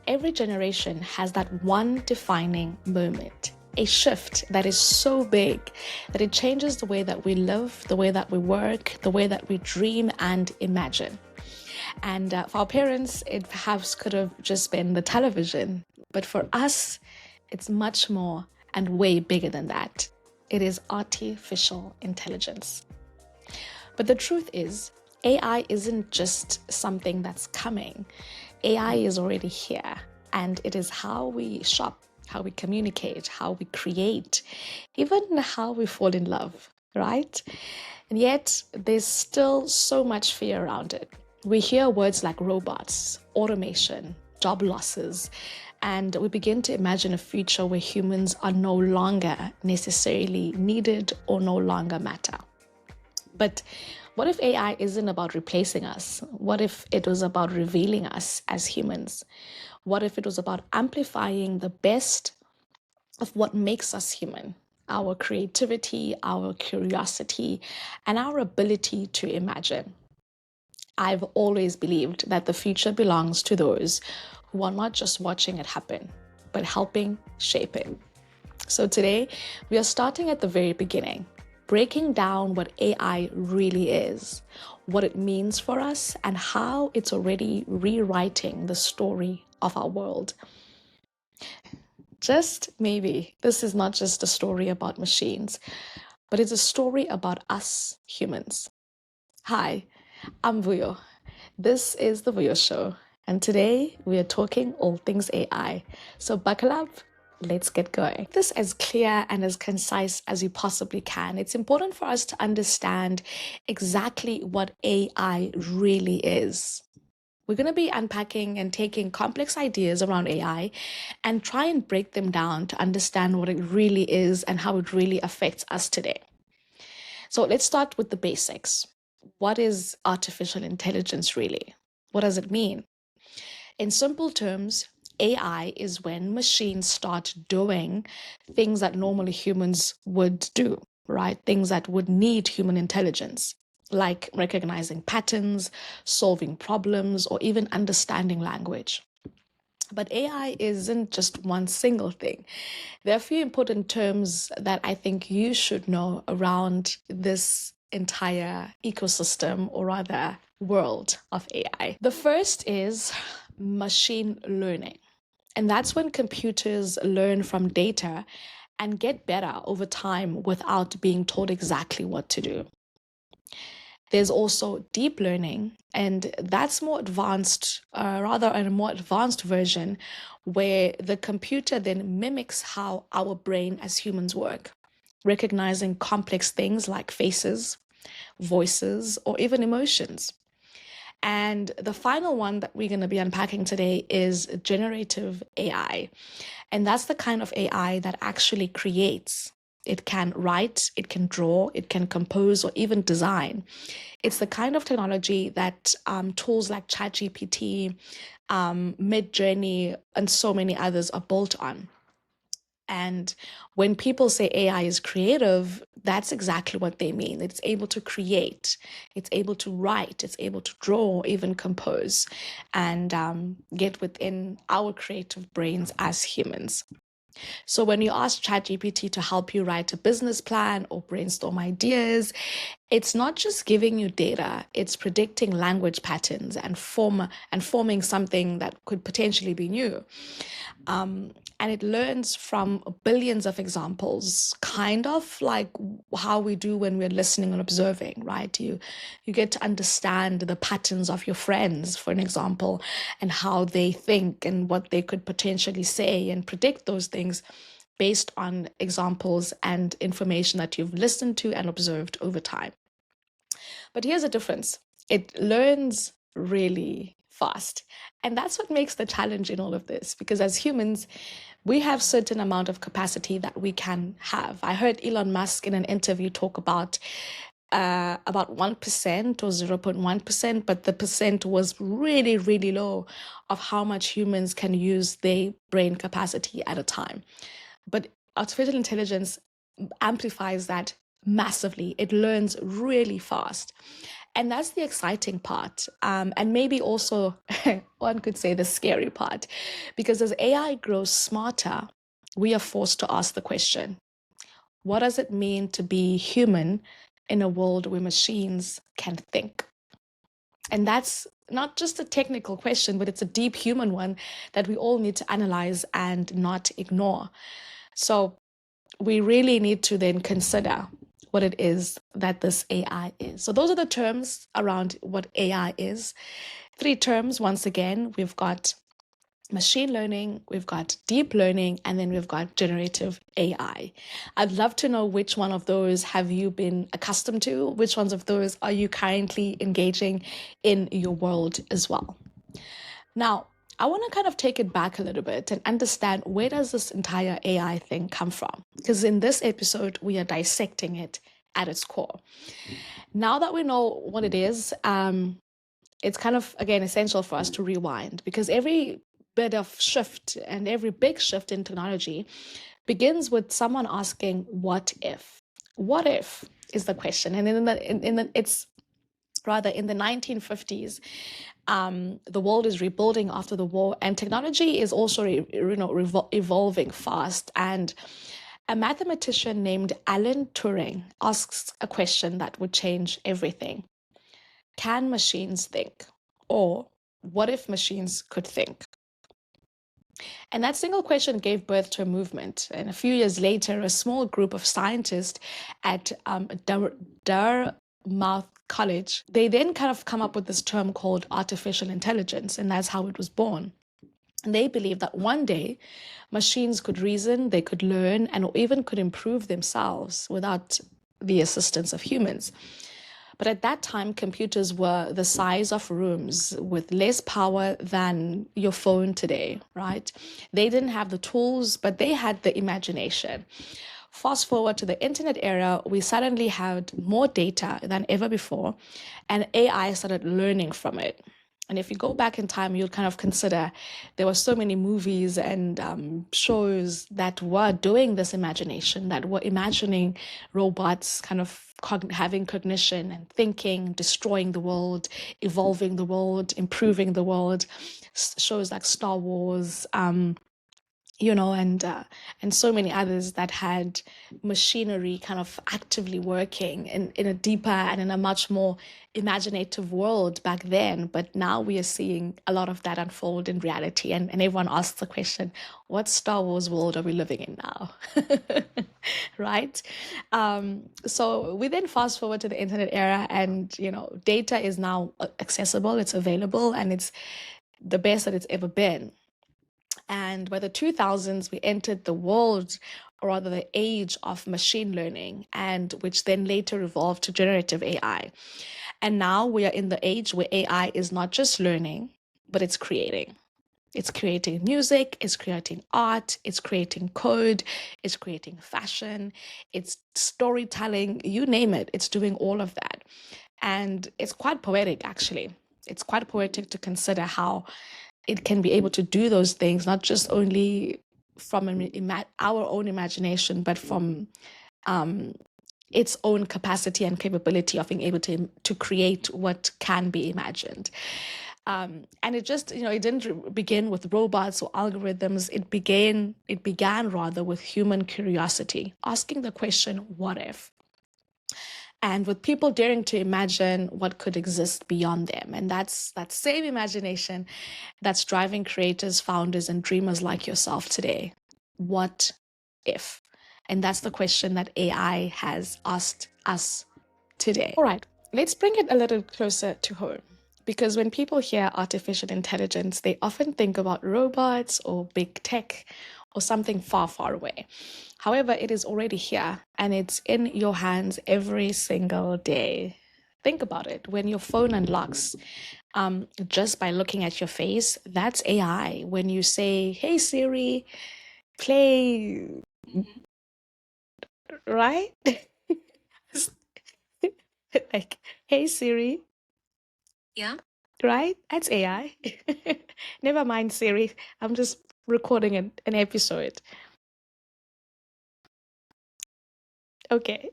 every generation has that one defining moment, a shift that is so big that it changes the way that we live, the way that we work, the way that we dream and imagine. And for our parents, it perhaps could have just been the television. But for us, it's much more and way bigger than that. It is artificial intelligence. But the truth is, AI isn't just something that's coming. AI is already here, and it is how we shop, how we communicate, how we create, even how we fall in love, right? And yet, there's still so much fear around it. We hear words like robots, automation, job losses, and we begin to imagine a future where humans are no longer necessarily needed or no longer matter. But what if AI isn't about replacing us? What if it was about revealing us as humans? What if it was about amplifying the best of what makes us human? Our creativity, our curiosity, and our ability to imagine. I've always believed that the future belongs to those who are not just watching it happen, but helping shape it. So today, we are starting at the very beginning, breaking down what AI really is, what it means for us, and how it's already rewriting the story of our world. Just maybe, this is not just a story about machines, but it's a story about us humans. Hi, I'm Vuyo. This is the Vuyo Show, and today we are talking all things AI. So buckle up. Let's get going. This as clear and as concise as you possibly can. It's important for us to understand exactly what AI really is. We're going to be unpacking and taking complex ideas around AI and try and break them down to understand what it really is and how it really affects us today. So let's start with the basics. What is artificial intelligence really? What does it mean? In simple terms, AI is when machines start doing things that normally humans would do, right? Things that would need human intelligence, like recognizing patterns, solving problems, or even understanding language. But AI isn't just one single thing. There are a few important terms that I think you should know around this entire ecosystem, or rather world of AI. The first is machine learning. And that's when computers learn from data and get better over time without being told exactly what to do. There's also deep learning, and that's more advanced, rather a more advanced version where the computer then mimics how our brain as humans work, recognizing complex things like faces, voices, or even emotions. And the final one that we're going to be unpacking today is generative AI. And that's the kind of AI that actually creates. It can write, it can draw, it can compose, or even design. It's the kind of technology that tools like ChatGPT, Midjourney, and so many others are built on. And when people say AI is creative, that's exactly what they mean. It's able to create, it's able to write, it's able to draw, even compose, and get within our creative brains as humans. So when you ask ChatGPT to help you write a business plan or brainstorm ideas, it's not just giving you data, it's predicting language patterns and forming something that could potentially be new. And it learns from billions of examples, kind of like how we do when we're listening and observing, right? You get to understand the patterns of your friends, for an example, and how they think and what they could potentially say, and predict those things based on examples and information that you've listened to and observed over time. But here's the difference. It learns really fast. And that's what makes the challenge in all of this, because as humans, we have certain amount of capacity that we can have. I heard Elon Musk in an interview talk about 1% or 0.1%, but the percent was really, really low of how much humans can use their brain capacity at a time. But artificial intelligence amplifies that massively. It learns really fast. And that's the exciting part. And maybe also, one could say, the scary part. Because as AI grows smarter, we are forced to ask the question, what does it mean to be human in a world where machines can think? And that's not just a technical question, but it's a deep human one that we all need to analyze and not ignore. So we really need to then consider what it is that this AI is. So those are the terms around what AI is. Three terms, once again, we've got machine learning, we've got deep learning, and then we've got generative AI. I'd love to know which one of those have you been accustomed to? Which ones of those are you currently engaging in your world as well? Now, I want to kind of take it back a little bit and understand, where does this entire AI thing come from? Because in this episode, we are dissecting it at its core. Now that we know what it is, it's kind of, again, essential for us to rewind, because every bit of shift and every big shift in technology begins with someone asking, what if? What if is the question. And it's rather in the 1950s, the world is rebuilding after the war, and technology is also evolving fast. And a mathematician named Alan Turing asks a question that would change everything. Can machines think? Or what if machines could think? And that single question gave birth to a movement. And a few years later, a small group of scientists at Dartmouth College, they then kind of come up with this term called artificial intelligence, and that's how it was born. And they believed that one day machines could reason, they could learn, and even could improve themselves without the assistance of humans. But at that time, computers were the size of rooms with less power than your phone today, right? They didn't have the tools, but they had the imagination. Fast forward to the internet era, we suddenly had more data than ever before, and AI started learning from it. And if you go back in time, you'll kind of consider there were so many movies and shows that were doing this imagination, that were imagining robots kind of having cognition and thinking, destroying the world, evolving the world, improving the world. Shows like Star Wars, and so many others that had machinery kind of actively working in a deeper and in a much more imaginative world back then. But now we are seeing a lot of that unfold in reality, and everyone asks the question, what Star Wars world are we living in now? Right? So we then fast forward to the internet era, and data is now accessible, it's available, and it's the best that it's ever been. And by the 2000s, we entered the world, or rather the age of machine learning, and which then later evolved to generative AI. And now we are in the age where AI is not just learning, but it's creating. It's creating music, it's creating art, it's creating code, it's creating fashion, it's storytelling, you name it, it's doing all of that. And it's quite poetic, actually. It's quite poetic to consider how it can be able to do those things, not just only from our own imagination, but from its own capacity and capability of being able to create what can be imagined. And it just, it didn't begin with robots or algorithms. It began rather with human curiosity, asking the question, what if? And with people daring to imagine what could exist beyond them. And that's that same imagination that's driving creators, founders, and dreamers like yourself today. What if? And that's the question that AI has asked us today. All right, let's bring it a little closer to home. Because when people hear artificial intelligence, they often think about robots or big tech or something far, far away. However, it is already here, and it's in your hands every single day. Think about it. When your phone unlocks, just by looking at your face, that's AI. When you say, hey Siri, play, right? Like, hey Siri, Yeah. right? That's AI. Never mind Siri. I'm just recording an episode. Okay.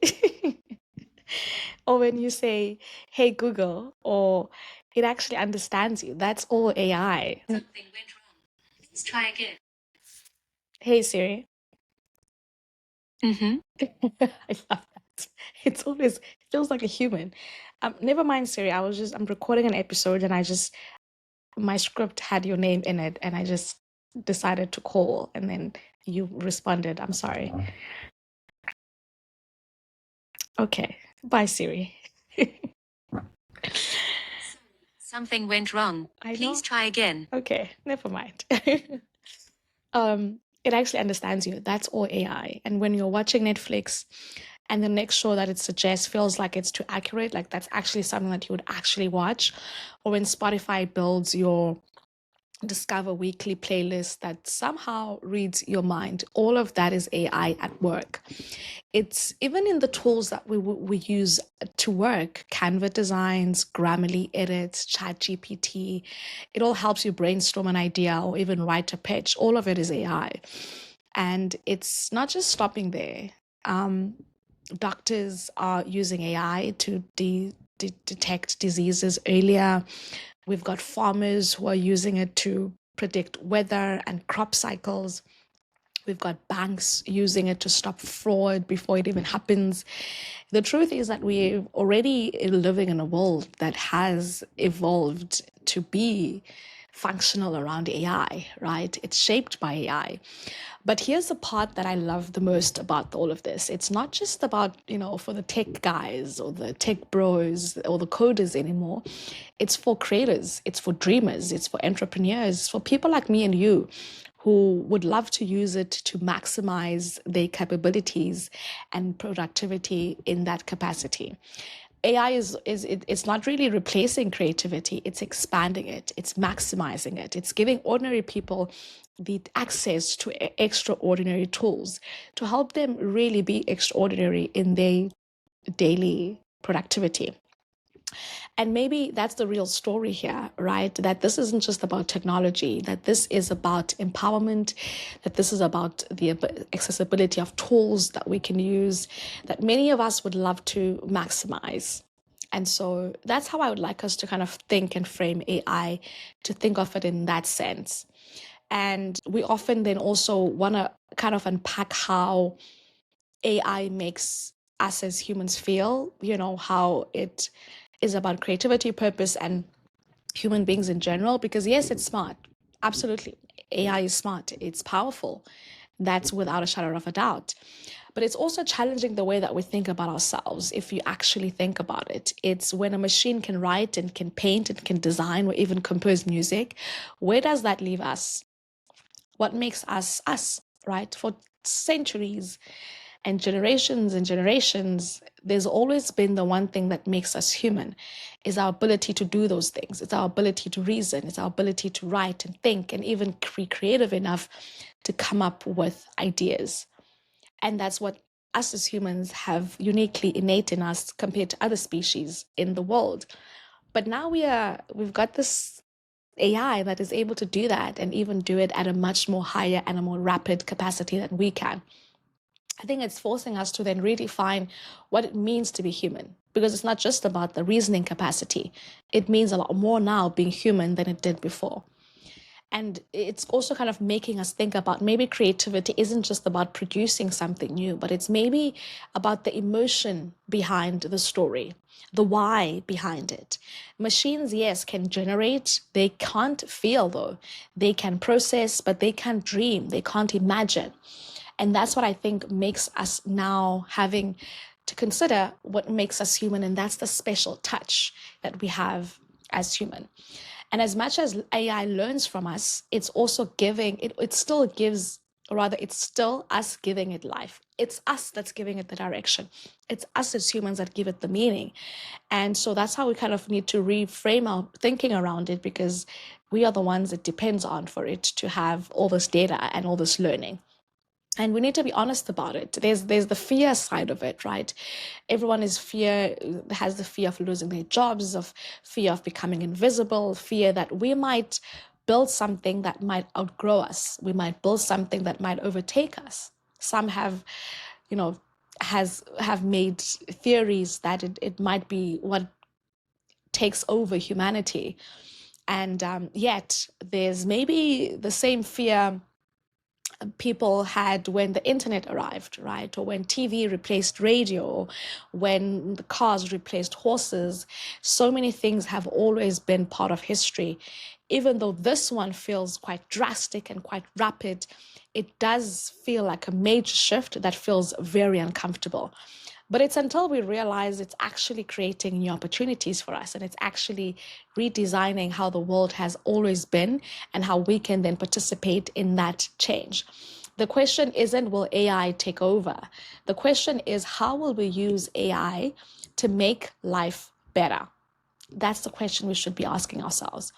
Or when you say, hey Google, or it actually understands you. That's all AI. Something went wrong. Let's try again. Hey Siri. Mm-hmm. I love that. It's always, it feels like a human. Never mind Siri. I'm recording an episode and my script had your name in it and I just decided to call and then you responded. I'm sorry. Okay. Bye, Siri. Something went wrong. I know. Please try again. Okay, never mind. It actually understands you. That's all AI. And when you're watching Netflix and the next show that it suggests feels like it's too accurate, like that's actually something that you would actually watch, or when Spotify builds your Discover Weekly playlist that somehow reads your mind. All of that is AI at work. It's even in the tools that we use to work, Canva designs, Grammarly edits, ChatGPT. It all helps you brainstorm an idea or even write a pitch. All of it is AI. And it's not just stopping there. Doctors are using AI to detect diseases earlier. We've got farmers who are using it to predict weather and crop cycles. We've got banks using it to stop fraud before it even happens. The truth is that we're already living in a world that has evolved to be functional around AI, right? It's shaped by AI. But here's the part that I love the most about all of this. It's not just about, for the tech guys or the tech bros or the coders anymore. It's for creators, it's for dreamers, it's for entrepreneurs, for people like me and you who would love to use it to maximize their capabilities and productivity in that capacity. AI it's not really replacing creativity, it's expanding it, it's maximizing it, it's giving ordinary people the access to extraordinary tools to help them really be extraordinary in their daily productivity. And maybe that's the real story here, right? That this isn't just about technology, that this is about empowerment, that this is about the accessibility of tools that we can use, that many of us would love to maximize. And so that's how I would like us to kind of think and frame AI, to think of it in that sense. And we often then also want to kind of unpack how AI makes us as humans feel, how it is about creativity, purpose, and human beings in general. Because yes, it's smart. Absolutely. AI is smart. It's powerful. That's without a shadow of a doubt. But it's also challenging the way that we think about ourselves. If you actually think about it, it's when a machine can write and can paint and can design or even compose music, where does that leave us? What makes us us, right? For centuries and generations, there's always been the one thing that makes us human is our ability to do those things. It's our ability to reason. It's our ability to write and think and even be creative enough to come up with ideas. And that's what us as humans have uniquely innate in us compared to other species in the world. But now we've got this AI that is able to do that and even do it at a much more higher and a more rapid capacity than we can. I think it's forcing us to then redefine what it means to be human, because it's not just about the reasoning capacity. It means a lot more now being human than it did before. And it's also kind of making us think about maybe creativity isn't just about producing something new, but it's maybe about the emotion behind the story, the why behind it. Machines, yes, can generate, they can't feel though. They can process, but they can't dream, they can't imagine. And that's what I think makes us now having to consider what makes us human. And that's the special touch that we have as human. And as much as AI learns from us, it's also giving, it still gives, or rather, it's still us giving it life. It's us that's giving it the direction. It's us as humans that give it the meaning. And so that's how we kind of need to reframe our thinking around it, because we are the ones it depends on for it to have all this data and all this learning. And we need to be honest about it. There's the fear side of it, right? Everyone has the fear of losing their jobs, of fear of becoming invisible, fear that we might build something that might outgrow us. We might build something that might overtake us. Some have, you know, have made theories that it might be what takes over humanity. And yet there's maybe the same fear people had when the internet arrived, right? Or when TV replaced radio, when the cars replaced horses. So many things have always been part of history. Even though this one feels quite drastic and quite rapid, it does feel like a major shift that feels very uncomfortable. But it's until we realize it's actually creating new opportunities for us, and it's actually redesigning how the world has always been and how we can then participate in that change. The question isn't, will AI take over? The question is, how will we use AI to make life better? That's the question we should be asking ourselves.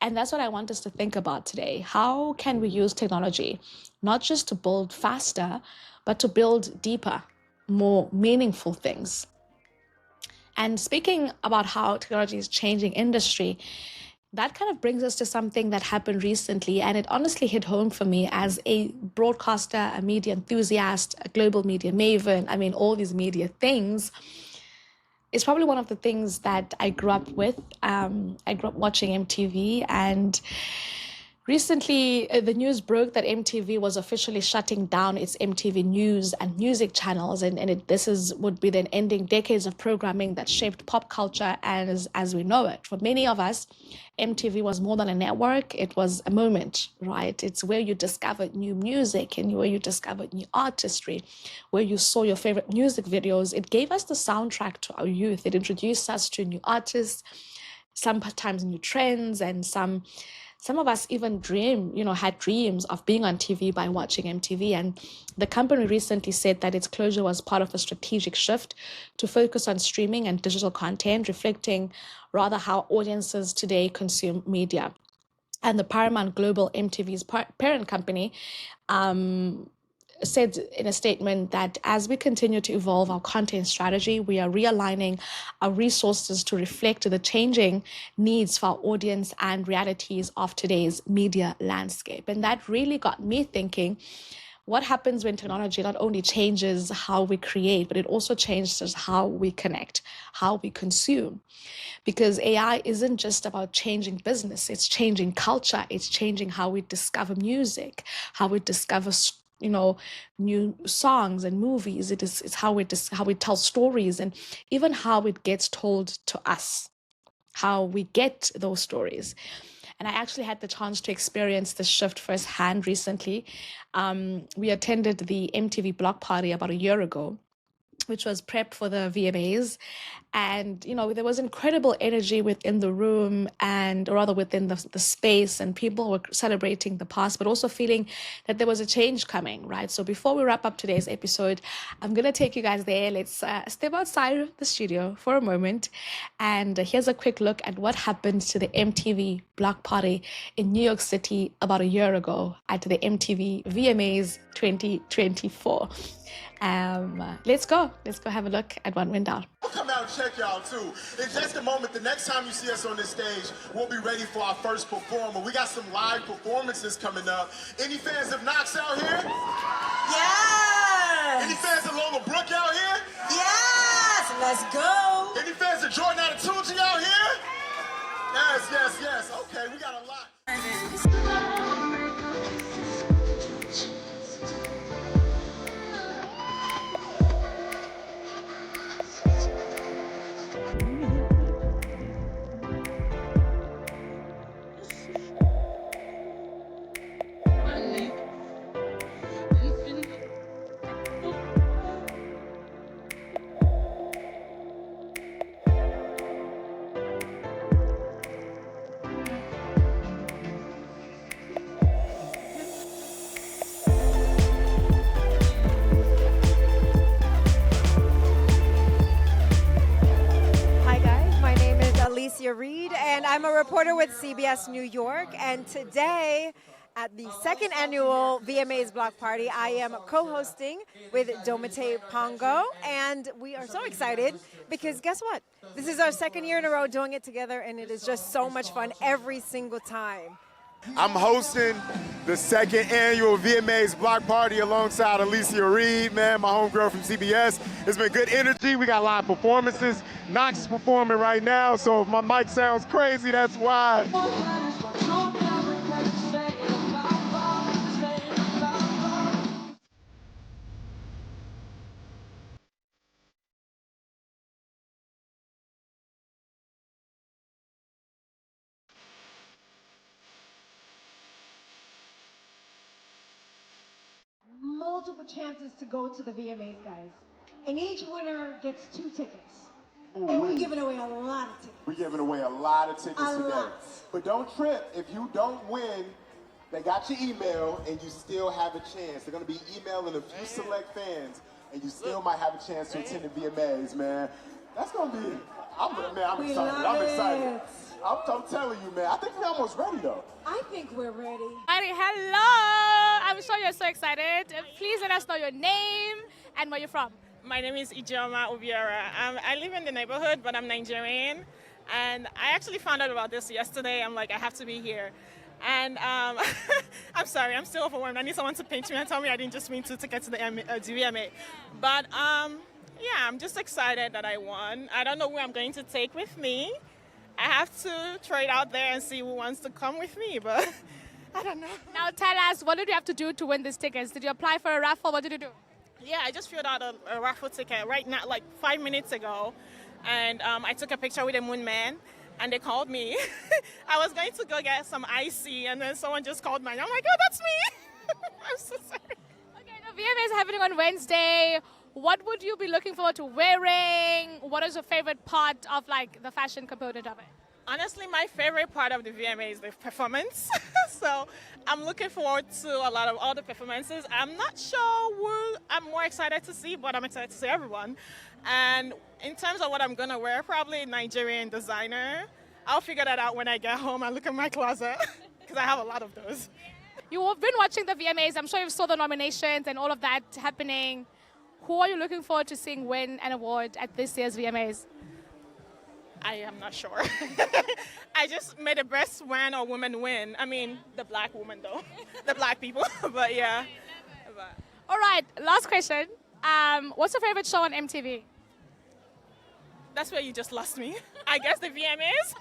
And that's what I want us to think about today. How can we use technology not just to build faster, but to build deeper, more meaningful things? And speaking about how technology is changing industry, that kind of brings us to something that happened recently, and it honestly hit home for me as a broadcaster, a media enthusiast, a global media maven. I mean, all these media things. It's probably one of the things that I grew up with. I grew up watching MTV, and recently, the news broke that MTV was officially shutting down its MTV News and music channels, and would be then ending decades of programming that shaped pop culture as we know it. For many of us, MTV was more than a network; it was a moment, right? It's where you discovered new music and where you discovered new artistry, where you saw your favorite music videos. It gave us the soundtrack to our youth. It introduced us to new artists, sometimes new trends, and some of us even had dreams of being on TV by watching MTV. And the company recently said that its closure was part of a strategic shift to focus on streaming and digital content, reflecting rather how audiences today consume media. And the Paramount Global, MTV's parent company, said in a statement that as we continue to evolve our content strategy, we are realigning our resources to reflect the changing needs for our audience and realities of today's media landscape. And that really got me thinking, what happens when technology not only changes how we create, but it also changes how we connect, how we consume? Because AI isn't just about changing business, it's changing culture, it's changing how we discover music, how we discover new songs and movies. It's how we tell stories, and even how it gets told to us, how we get those stories. And I actually had the chance to experience this shift firsthand recently. We attended the MTV block party about a year ago, which was prep for the VMAs. And, there was incredible energy within the room, and or rather within the space, and people were celebrating the past, but also feeling that there was a change coming, right? So before we wrap up today's episode, I'm going to take you guys there. Let's step outside of the studio for a moment. And here's a quick look at what happened to the MTV block party in New York City about a year ago at the MTV VMAs 2024. Let's go have a look at what went down. We'll come out and check y'all too. In just a moment, the next time you see us on this stage, we'll be ready for our first performer. We got some live performances coming up. Any fans of Knox out here? Yes! Any fans of Lola Brooke out here? Yes! Let's go! Any fans of Jordan Attitucci out here? Yes. Okay, we got a lot. Reed, and I'm a reporter with CBS New York, and today at the second annual VMAs Block Party, I am co-hosting with Domite Pongo, and we are so excited because guess what? This is our second year in a row doing it together, and it is just so much fun every single time. I'm hosting the second annual VMA's Block Party alongside Alicia Reed, man, my homegirl from CBS. It's been good energy. We got live performances. Knox is performing right now, so if my mic sounds crazy, that's why. Multiple chances to go to the VMAs, guys. And each winner gets 2 tickets. And we're giving away a lot of tickets. We're giving away a lot of tickets A today. lot. But don't trip. If you don't win, they got your email and you still have a chance. They're going to be emailing a few select fans and you still might have a chance to attend the VMAs, man. That's going to be, I'm excited. I'm telling you, man. I think we're almost ready, though. I think we're ready. Hello! I'm sure you're so excited. Please let us know your name and where you're from. My name is Ijoma Obiora. I live in the neighborhood, but I'm Nigerian. And I actually found out about this yesterday. I'm like, I have to be here. And I'm sorry, I'm still overwhelmed. I need someone to pinch me and tell me I didn't just win 2 tickets to the VMA. But yeah, I'm just excited that I won. I don't know where I'm going to take with me. I have to try it out there and see who wants to come with me, but I don't know. Now tell us, what did you have to do to win these tickets? Did you apply for a raffle? What did you do? Yeah, I just filled out a raffle ticket right now, like 5 minutes ago. And I took a picture with a moon man, and they called me. I was going to go get some icy, and then someone just called me. I'm like, oh, that's me. I'm so sorry. Okay, the VMA is happening on Wednesday. What would you be looking forward to wearing? What is your favorite part of like the fashion component of it? Honestly, my favorite part of the VMA is the performance. So I'm looking forward to a lot of all the performances. I'm not sure who I'm more excited to see, but I'm excited to see everyone. And in terms of what I'm going to wear, probably Nigerian designer. I'll figure that out when I get home and look at my closet, because I have a lot of those. You've been watching the VMAs. I'm sure you saw the nominations and all of that happening. Who are you looking forward to seeing win an award at this year's VMAs? I am not sure. I just made the best man or woman win. I mean, the black woman, though. The black people, but yeah. All right, last question. What's your favorite show on MTV? That's where you just lost me. I guess the VMAs.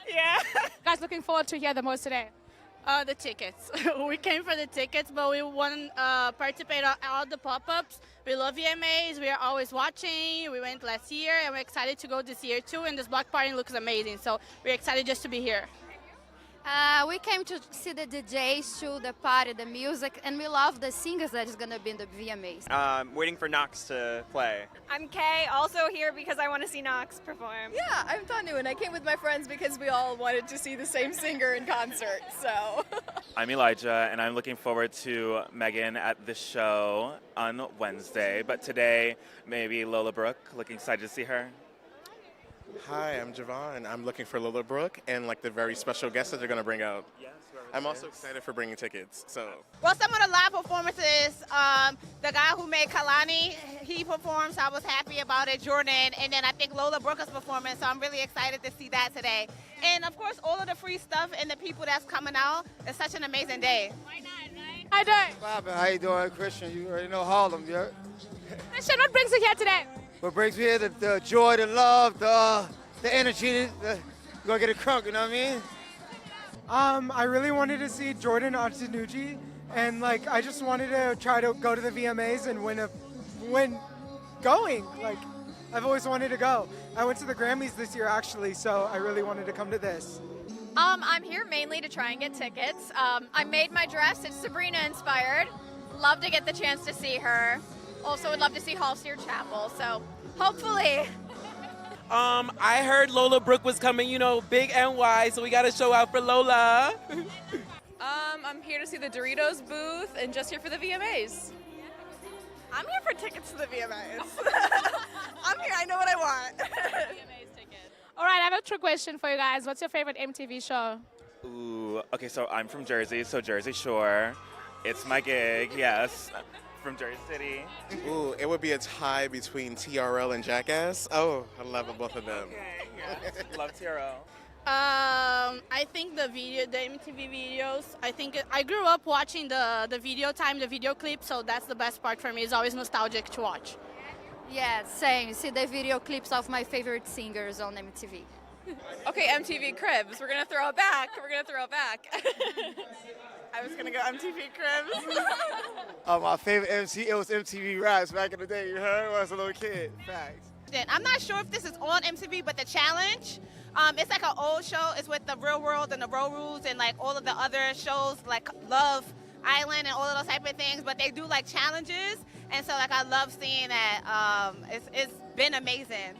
Yeah. Guys, looking forward to hear the most today. The tickets. We came for the tickets, but we want to participate in all the pop-ups. We love VMAs. We are always watching. We went last year, and we're excited to go this year, too. And this block party looks amazing, so we're excited just to be here. We came to see the DJs, to the party, the music, and we love the singers that is going to be in the VMAs. Waiting for Knox to play. I'm Kay, also here because I want to see Knox perform. Yeah, I'm Tanu, and I came with my friends because we all wanted to see the same singer in concert, so. I'm Elijah, and I'm looking forward to Megan at the show on Wednesday. But today, maybe Lola Brooke. Looking excited to see her. Hi, I'm Javon. I'm looking for Lola Brooke and like the very special guests that they're going to bring out. Yes, I'm also excited for bringing tickets. So. Well, some of the live performances, the guy who made Kalani, he performed, so I was happy about it, Jordan. And then I think Lola Brooke is performing, so I'm really excited to see that today. And of course, all of the free stuff and the people that's coming out, it's such an amazing day. Why not, right? Hi, Doug. Bobby, how you doing, Christian? You already know Harlem, yeah? Christian, what brings you here today? What brings me here, the joy, the love, the energy, we're gonna get it crunk, you know what I mean? I really wanted to see Jordan Antanucci, and like I just wanted to try to go to the VMAs and win going. Like I've always wanted to go. I went to the Grammys this year actually, so I really wanted to come to this. I'm here mainly to try and get tickets. I made my dress, it's Sabrina inspired. Love to get the chance to see her. Also would love to see Halstead Chapel, so hopefully. I heard Lola Brooke was coming, you know, big NY, so we got to show out for Lola. I'm here to see the Doritos booth and just here for the VMAs. I'm here for tickets to the VMAs. I'm here, I know what I want. All right, I have a trick question for you guys. What's your favorite MTV show? Ooh, okay, so I'm from Jersey, so Jersey Shore. It's my gig, yes. From Jersey City. Ooh, it would be a tie between TRL and Jackass. Oh, I love both of them. Okay, yes. Love TRL. I think the MTV videos. I grew up watching the video clip, so that's the best part for me. It's always nostalgic to watch. Yeah, same. See the video clips of my favorite singers on MTV. Okay, MTV Cribs. We're gonna throw it back. I was gonna go MTV Cribs. My favorite MC, it was MTV Raps back in the day, you heard? When I was a little kid. Facts. I'm not sure if this is on MTV, but the challenge, it's like an old show. It's with the Real World and the Road Rules and like all of the other shows like Love Island and all of those type of things. But they do like challenges, and so like I love seeing that. It's been amazing.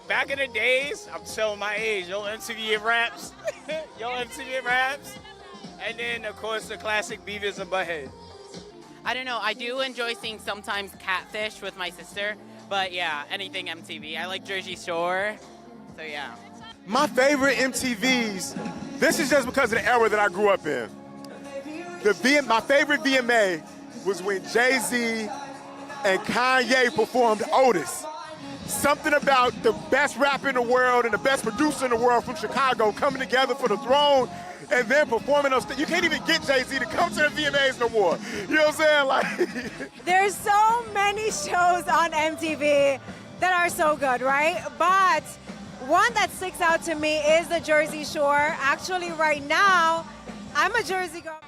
Back in the days, I'm showing my age. Yo, MTV Raps. And then, of course, the classic Beavis and Butthead. I don't know. I do enjoy seeing sometimes Catfish with my sister. But yeah, anything MTV. I like Jersey Shore. So yeah. My favorite MTVs, this is just because of the era that I grew up in. My favorite VMA was when Jay-Z and Kanye performed Otis. Something about the best rapper in the world and the best producer in the world from Chicago coming together for the throne and then performing those things. You can't even get Jay-Z to come to the VMAs no more. You know what I'm saying? Like, There's so many shows on MTV that are so good, right? But one that sticks out to me is the Jersey Shore. Actually, right now, I'm a Jersey girl.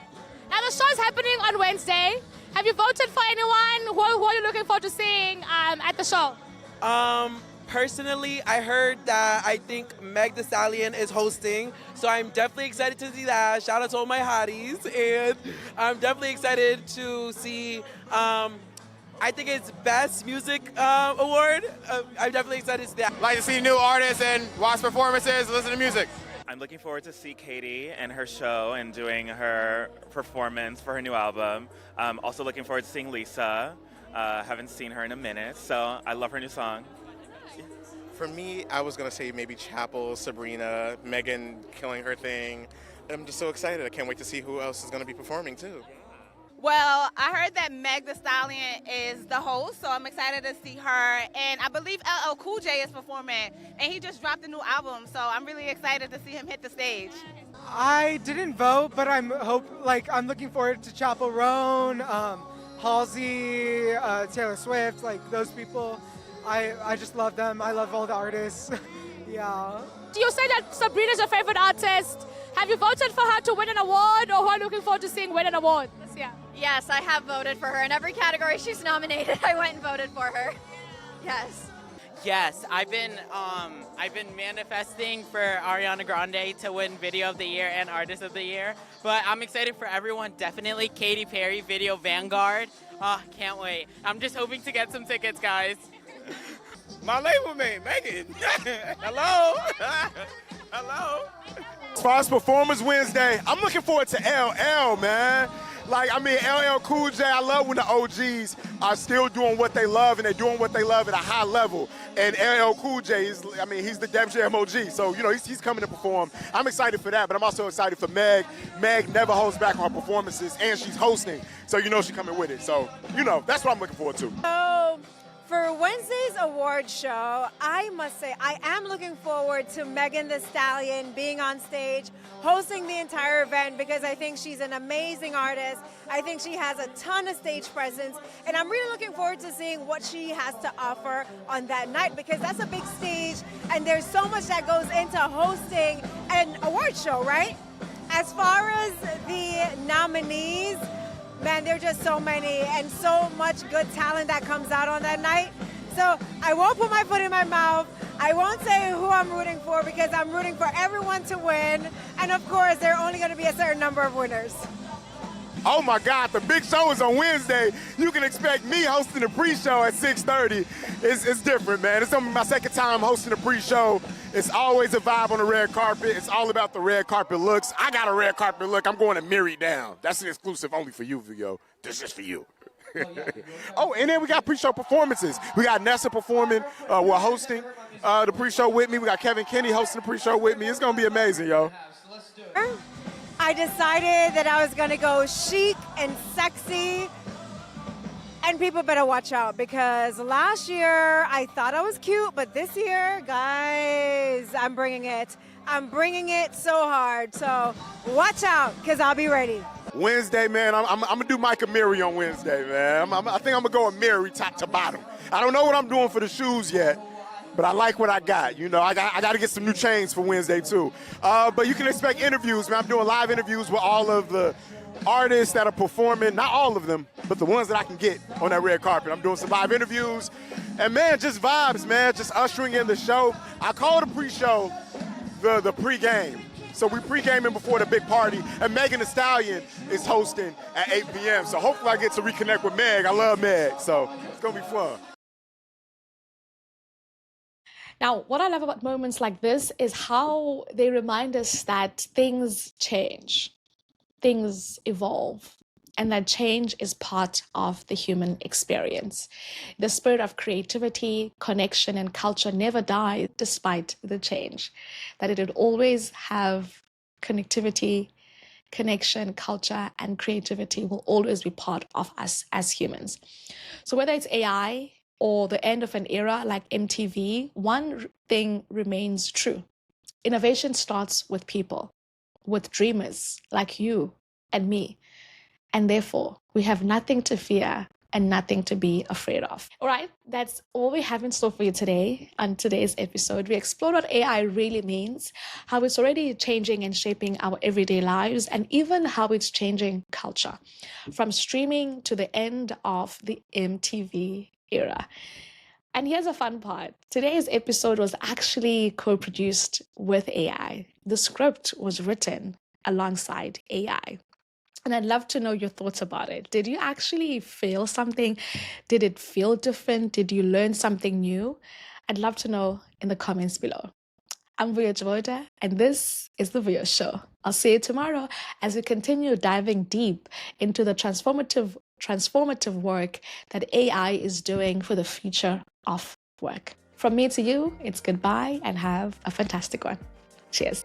Now the show is happening on Wednesday. Have you voted for anyone? Who are you looking forward to seeing at the show? Personally, I heard that I think Meg Thee Stallion is hosting, so I'm definitely excited to see that. Shout out to all my hotties, and I'm definitely excited to see, I think it's Best Music Award. I'm definitely excited to see that. Like to see new artists and watch performances, listen to music. I'm looking forward to see Katie and her show and doing her performance for her new album. Also looking forward to seeing Lisa. Haven't seen her in a minute, so I love her new song. For me, I was going to say maybe Chapel, Sabrina, Megan killing her thing. I'm just so excited. I can't wait to see who else is going to be performing, too. Well, I heard that Meg Thee Stallion is the host, so I'm excited to see her. And I believe LL Cool J is performing, and he just dropped a new album, so I'm really excited to see him hit the stage. I didn't vote, but I'm looking forward to Chappell Roan, Halsey, Taylor Swift, like those people. I just love them. I love all the artists. Yeah. You say that Sabrina's your favorite artist. Have you voted for her to win an award, or who are you looking forward to seeing win an award this year? Yes, I have voted for her. In every category she's nominated, I went and voted for her. Yes. Yes, I've been manifesting for Ariana Grande to win Video of the Year and Artist of the Year. But I'm excited for everyone. Definitely Katy Perry, Video Vanguard. Can't wait. I'm just hoping to get some tickets, guys. My label mate, Megan. Hello. Hello. as far as Performance Wednesday, I'm looking forward to LL, man. LL Cool J, I love when the OGs are still doing what they love, and they're doing what they love at a high level. And LL Cool J he's the Def Jam OG, so, he's coming to perform. I'm excited for that, but I'm also excited for Meg. Meg never holds back on her performances, and she's hosting, so she's coming with it. So, that's what I'm looking forward to. For Wednesday's award show, I must say I am looking forward to Megan Thee Stallion being on stage, hosting the entire event, because I think she's an amazing artist. I think she has a ton of stage presence, and I'm really looking forward to seeing what she has to offer on that night, because that's a big stage, and there's so much that goes into hosting an award show, right? As far as the nominees, man, there are just so many and so much good talent that comes out on that night. So I won't put my foot in my mouth. I won't say who I'm rooting for, because I'm rooting for everyone to win. And of course, there are only going to be a certain number of winners. Oh my God, the big show is on Wednesday. You can expect me hosting the pre-show at 6:30. It's different, man. It's my second time hosting a pre-show. It's always a vibe on the red carpet. It's all about the red carpet looks. I got a red carpet look. I'm going to Miri down. That's an exclusive only for you, Vuyo. This is for you. Oh, and then we got pre-show performances. We got Nessa performing. We're hosting the pre-show with me. We got Kevin Kenny hosting the pre-show with me. It's going to be amazing, yo. I decided that I was going to go chic and sexy. And people better watch out, because last year I thought I was cute, but this year, guys, I'm bringing it. I'm bringing it so hard. So watch out, because I'll be ready. Wednesday, man, I'm gonna do Mike Amiri on Wednesday, man. I think I'm gonna go Amiri top to bottom. I don't know what I'm doing for the shoes yet, but I like what I got. You know, I got to get some new chains for Wednesday too. But you can expect interviews, man. I'm doing live interviews with all of the artists that are performing, not all of them, but the ones that I can get on that red carpet. I'm doing some live interviews, and man, just vibes, man, just ushering in the show. I call it a pre-show, the pre-game. So we pre-gaming before the big party, and Megan Thee Stallion is hosting at 8 p.m. So hopefully I get to reconnect with Meg. I love Meg, so it's gonna be fun. Now, what I love about moments like this is how they remind us that things change, things evolve, and that change is part of the human experience. The spirit of creativity, connection, and culture never die despite the change, that it would always have connectivity, connection, culture, and creativity will always be part of us as humans. So whether it's AI or the end of an era like MTV, one thing remains true. Innovation starts with people, with dreamers like you and me. And therefore, we have nothing to fear and nothing to be afraid of. All right, that's all we have in store for you today on today's episode. We explored what AI really means, how it's already changing and shaping our everyday lives, and even how it's changing culture, from streaming to the end of the MTV era. And here's a fun part. Today's episode was actually co-produced with AI. The script was written alongside AI. And I'd love to know your thoughts about it. Did you actually feel something? Did it feel different? Did you learn something new? I'd love to know in the comments below. I'm Vuyo, and this is The Vuyo Show. I'll see you tomorrow as we continue diving deep into the transformative work that AI is doing for the future of work. From me to you, it's goodbye and have a fantastic one. Cheers.